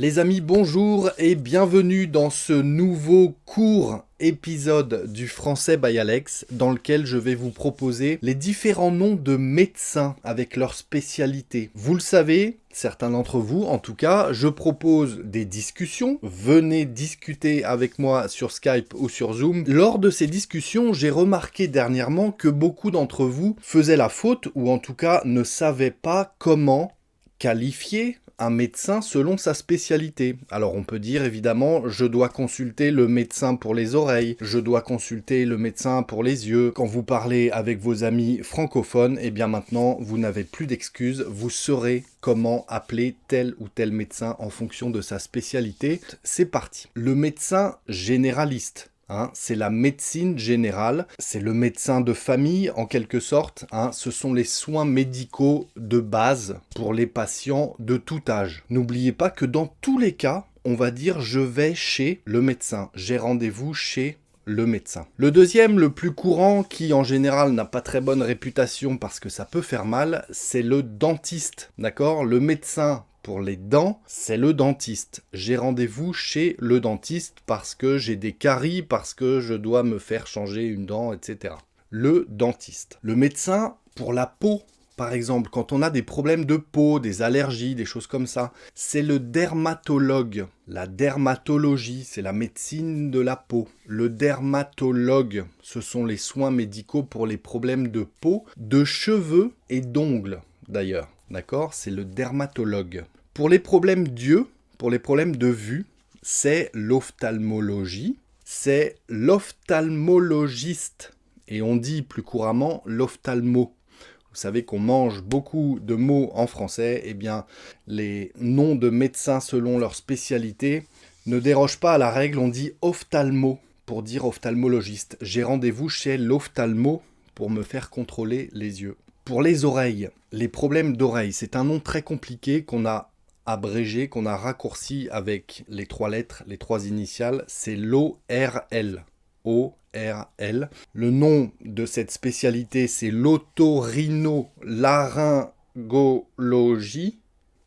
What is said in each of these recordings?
Les amis, bonjour et bienvenue dans ce nouveau court épisode du Français by Alex dans lequel je vais vous proposer les différents noms de médecins avec leur spécialité. Vous le savez, certains d'entre vous en tout cas, je propose des discussions. Venez discuter avec moi sur Skype ou sur Zoom. Lors de ces discussions, j'ai remarqué dernièrement que beaucoup d'entre vous faisaient la faute ou en tout cas ne savaient pas comment qualifier un médecin selon sa spécialité. Alors on peut dire évidemment, je dois consulter le médecin pour les oreilles, je dois consulter le médecin pour les yeux. Quand vous parlez avec vos amis francophones, eh bien maintenant vous n'avez plus d'excuses, vous saurez comment appeler tel ou tel médecin en fonction de sa spécialité. C'est parti. Le médecin généraliste. C'est la médecine générale, c'est le médecin de famille en quelque sorte. Ce sont les soins médicaux de base pour les patients de tout âge. N'oubliez pas que dans tous les cas, on va dire je vais chez le médecin, j'ai rendez-vous chez le médecin. Le deuxième, le plus courant, qui en général n'a pas très bonne réputation parce que ça peut faire mal, c'est le dentiste, d'accord ? Le médecin pour les dents, c'est le dentiste. J'ai rendez-vous chez le dentiste parce que j'ai des caries, parce que je dois me faire changer une dent, etc. Le dentiste. Le médecin pour la peau, par exemple, quand on a des problèmes de peau, des allergies, des choses comme ça, c'est le dermatologue. La dermatologie, c'est la médecine de la peau. Le dermatologue, ce sont les soins médicaux pour les problèmes de peau, de cheveux et d'ongles, d'ailleurs. D'accord ? C'est le dermatologue. Pour les problèmes d'yeux, pour les problèmes de vue, c'est l'ophtalmologie, c'est l'ophtalmologiste. Et on dit plus couramment l'ophtalmo. Vous savez qu'on mange beaucoup de mots en français, eh bien les noms de médecins selon leur spécialité ne dérogent pas à la règle, on dit ophtalmo pour dire ophtalmologiste. J'ai rendez-vous chez l'ophtalmo pour me faire contrôler les yeux. Pour les oreilles, les problèmes d'oreilles, c'est un nom très compliqué qu'on a abrégé, qu'on a raccourci avec les 3 lettres, les 3 initiales, c'est l'ORL. ORL. Le nom de cette spécialité, c'est l'otorhinolaryngologie.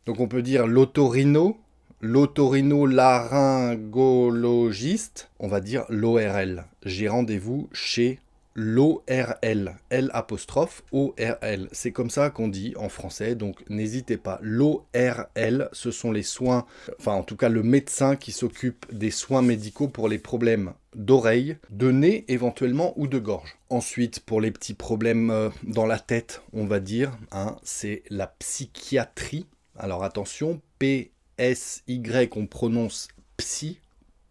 Donc on peut dire l'otorhinolaryngologiste. On va dire l'ORL. J'ai rendez-vous chez l'ORL, L''ORL. C'est comme ça qu'on dit en français, donc n'hésitez pas. L'ORL, ce sont les soins, enfin en tout cas le médecin qui s'occupe des soins médicaux pour les problèmes d'oreille, de nez éventuellement ou de gorge. Ensuite, pour les petits problèmes dans la tête, on va dire, c'est la psychiatrie. Alors attention, P-S-Y, on prononce psy,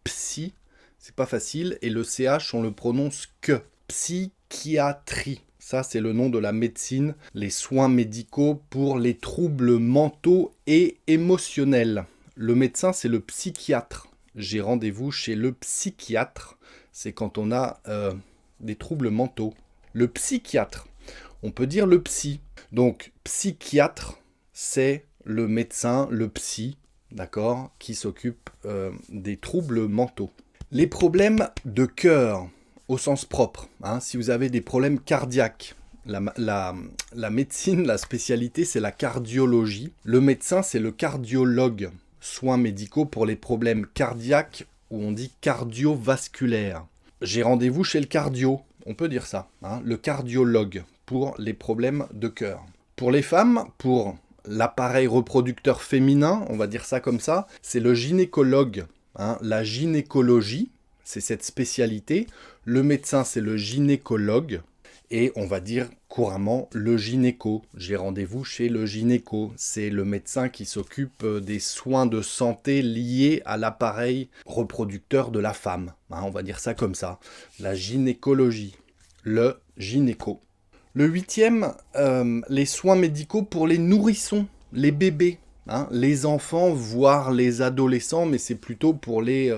c'est pas facile, et le CH, on le prononce que. Psychiatrie. Ça, c'est le nom de la médecine, les soins médicaux pour les troubles mentaux et émotionnels. Le médecin, c'est le psychiatre. J'ai rendez-vous chez le psychiatre. C'est quand on a des troubles mentaux. Le psychiatre, on peut dire le psy. Donc, psychiatre, c'est le médecin, le psy, d'accord, qui s'occupe des troubles mentaux. Les problèmes de cœur, au sens propre, si vous avez des problèmes cardiaques, la médecine, la spécialité, c'est la cardiologie. Le médecin, c'est le cardiologue. Soins médicaux pour les problèmes cardiaques, ou on dit cardiovasculaires. J'ai rendez-vous chez le cardio, on peut dire ça, le cardiologue, pour les problèmes de cœur. Pour les femmes, pour l'appareil reproducteur féminin, on va dire ça comme ça, c'est le gynécologue. La gynécologie, c'est cette spécialité. Le médecin, c'est le gynécologue. Et on va dire couramment le gynéco. J'ai rendez-vous chez le gynéco. C'est le médecin qui s'occupe des soins de santé liés à l'appareil reproducteur de la femme. On va dire ça comme ça. La gynécologie. Le gynéco. Le 8e, les soins médicaux pour les nourrissons, les bébés. Les enfants, voire les adolescents, mais c'est plutôt pour les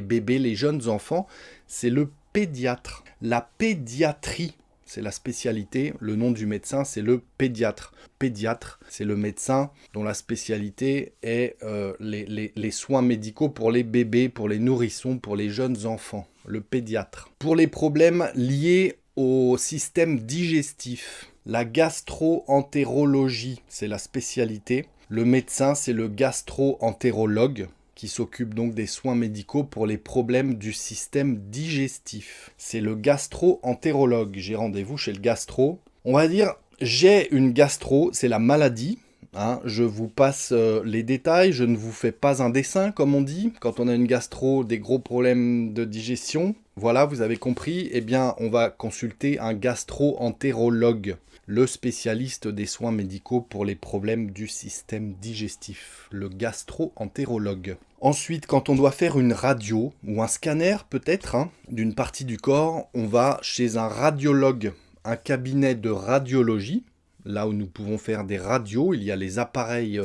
bébés, les jeunes enfants, c'est le pédiatre. La pédiatrie, c'est la spécialité, le nom du médecin, c'est le pédiatre. Pédiatre, c'est le médecin dont la spécialité est les soins médicaux pour les bébés, pour les nourrissons, pour les jeunes enfants, le pédiatre. Pour les problèmes liés au système digestif, la gastro-entérologie, c'est la spécialité. Le médecin, c'est le gastro-entérologue qui s'occupe donc des soins médicaux pour les problèmes du système digestif. C'est le gastro-entérologue. J'ai rendez-vous chez le gastro. On va dire, j'ai une gastro, c'est la maladie. Hein, je vous passe les détails, je ne vous fais pas un dessin comme on dit. Quand on a une gastro, des gros problèmes de digestion, voilà, vous avez compris, eh bien on va consulter un gastro-entérologue, le spécialiste des soins médicaux pour les problèmes du système digestif, le gastro-entérologue. Ensuite, quand on doit faire une radio ou un scanner peut-être hein, d'une partie du corps, on va chez un radiologue, un cabinet de radiologie. Là où nous pouvons faire des radios, il y a les appareils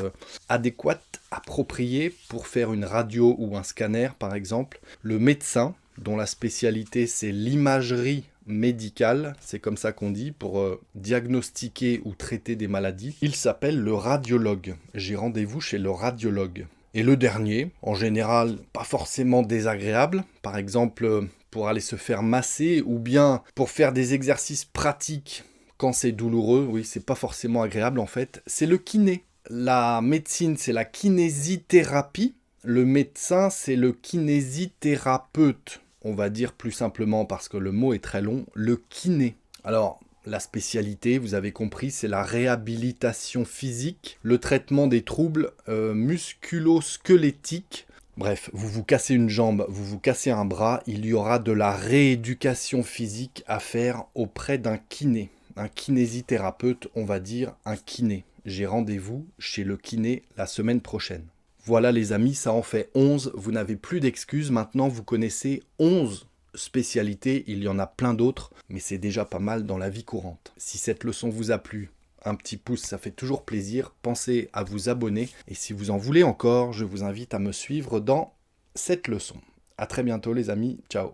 adéquats, appropriés pour faire une radio ou un scanner par exemple. Le médecin, dont la spécialité c'est l'imagerie médicale, c'est comme ça qu'on dit, pour diagnostiquer ou traiter des maladies, il s'appelle le radiologue. J'ai rendez-vous chez le radiologue. Et le dernier, en général pas forcément désagréable, par exemple pour aller se faire masser ou bien pour faire des exercices pratiques. Quand c'est douloureux, oui, c'est pas forcément agréable en fait, c'est le kiné. La médecine, c'est la kinésithérapie. Le médecin, c'est le kinésithérapeute. On va dire plus simplement, parce que le mot est très long, le kiné. Alors, la spécialité, vous avez compris, c'est la réhabilitation physique, le traitement des troubles musculo-squelettiques. Bref, vous vous cassez une jambe, vous vous cassez un bras, il y aura de la rééducation physique à faire auprès d'un kiné. Un kinésithérapeute, on va dire un kiné. J'ai rendez-vous chez le kiné la semaine prochaine. Voilà les amis, ça en fait 11. Vous n'avez plus d'excuses. Maintenant, vous connaissez 11 spécialités. Il y en a plein d'autres, mais c'est déjà pas mal dans la vie courante. Si cette leçon vous a plu, un petit pouce, ça fait toujours plaisir. Pensez à vous abonner. Et si vous en voulez encore, je vous invite à me suivre dans cette leçon. À très bientôt les amis. Ciao.